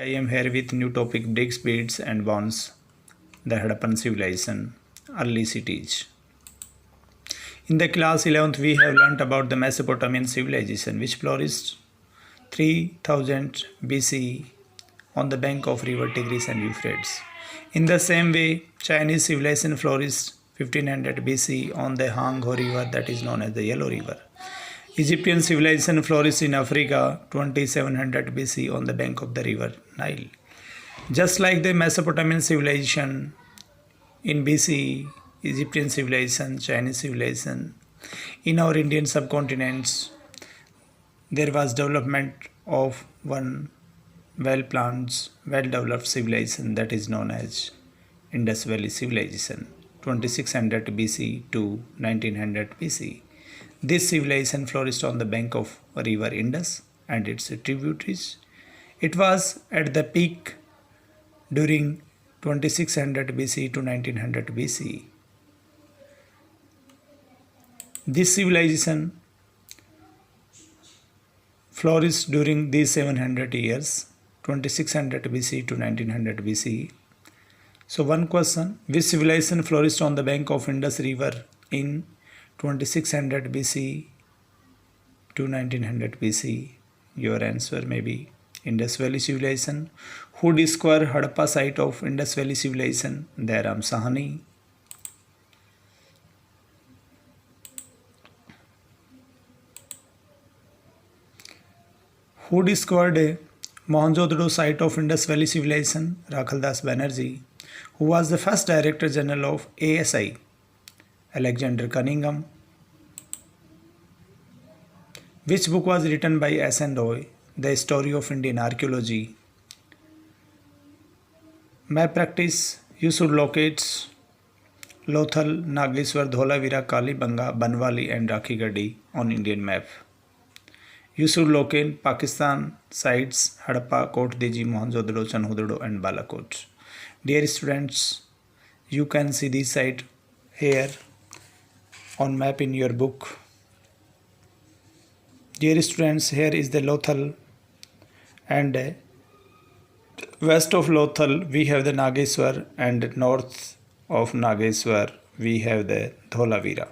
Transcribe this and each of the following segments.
I am here with new topic bricks, beads and bones, the Harappan civilization, early cities. In the class 11th we have learnt about the Mesopotamian civilization which flourished 3000 BCE on the bank of river Tigris and Euphrates. In the same way, Chinese civilization flourished 1500 BC on the Hangho River that is known as the Yellow River. Egyptian civilization flourished in Africa 2700 BC on the bank of the river Nile. Just like the Mesopotamian civilization in BC, Egyptian civilization, Chinese civilization, in our Indian subcontinents, there was development of one well-planned, well-developed civilization that is known as Indus Valley Civilization, 2600 BC to 1900 BC. This civilization flourished on the bank of river Indus and its tributaries. It was at the peak during 2600 BC to 1900 BC. This civilization flourished during these 700 years, 2600 BC to 1900 BC. So one question, which civilization flourished on the bank of Indus River in 2600 BC to 1900 BC? Your answer may be Indus Valley Civilization. Who discovered Harappa site of Indus Valley Civilization? Dairam Sahani. Who discovered Mohenjo-daro site of Indus Valley Civilization? Rakhaldas Banerjee. Who was the first Director General of ASI? Alexander Cunningham. Which book was written by S.N. Roy? The History of Indian Archaeology. Map practice. You should locate Lothal, Nageswar, Dholavira, Kalibanga, Banwali and Rakhigadi on Indian map. You should locate Pakistan sites Harappa, Kot Diji, Mohenjo-daro, Chanhudaro and Balakot. Dear students, you can see this site here on map in your book. Dear students, here is the Lothal and west of Lothal we have the Nageswar and north of Nageswar we have the Dholavira.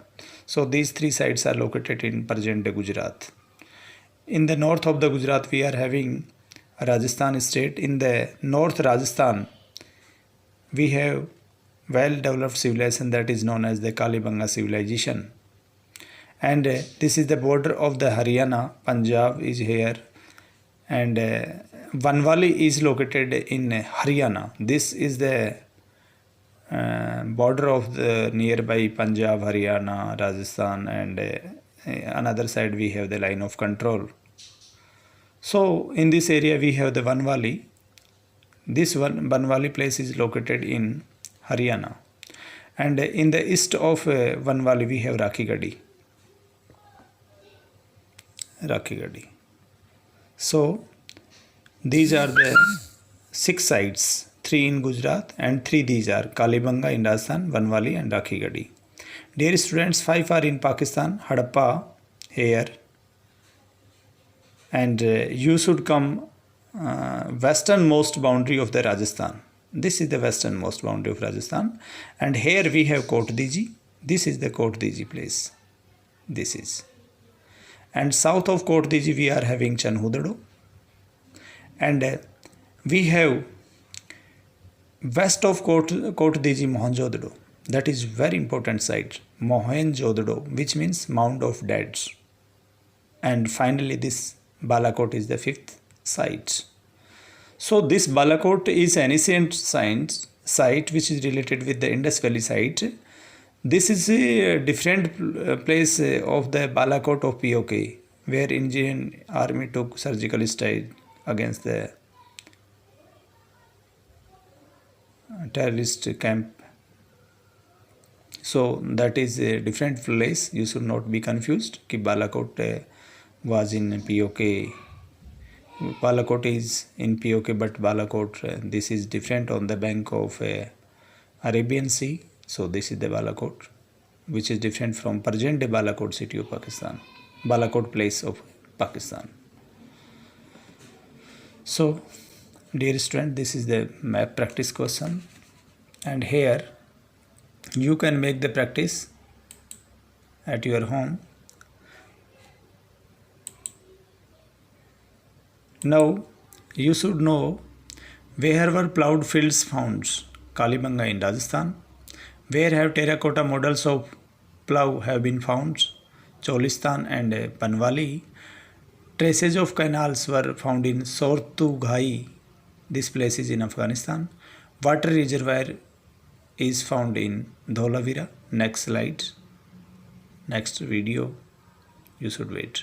So these three sites are located in present-day Gujarat. In the north of the Gujarat we are having Rajasthan state. In the north Rajasthan we have well-developed civilization that is known as the Kalibanga civilization. And this is the border of the Haryana. Punjab is here and Banwali is located in Haryana. This is the border of the nearby Punjab, Haryana, Rajasthan and another side we have the line of control. So in this area we have the Banwali. This one Banwali place is located in Haryana. And in the east of Banwali we have Rakhigadi. So these are the 6 sites, 3 in Gujarat and 3 these are Kalibanga in Rajasthan, Banwali and Rakhigadi. Dear students, 5 are in Pakistan, Harappa here, and you should come westernmost boundary of the Rajasthan. This is the westernmost boundary of Rajasthan and here we have Kot Diji. This is the Kot Diji place. This is. And south of Kot Diji we are having Chanhudaro and we have west of Kot Diji Mohenjo-daro. That is very important site, Mohenjo-daro, which means Mound of Dead. And finally this Balakot is the 5th site. So this Balakot is an ancient site which is related with the Indus Valley site. This is a different place of the Balakot of POK, where Indian army took surgical strike against the terrorist camp. So that is a different place. You should not be confused. Ki Balakot was in POK. Balakot is in POK, but Balakot this is different on the bank of Arabian Sea. So this is the Balakot, which is different from present-day Balakot city of Pakistan, Balakot place of Pakistan. So Dear student, this is the map practice question, and here you can make the practice at your home. Now you should know where were plowed fields found. Kalibanga in Rajasthan. Where have terracotta models of plough have been found? Cholistan and Panwali. Traces of canals were found in Sortughai. This place is in Afghanistan. Water reservoir is found in Dholavira. Next slide. Next video. You should wait.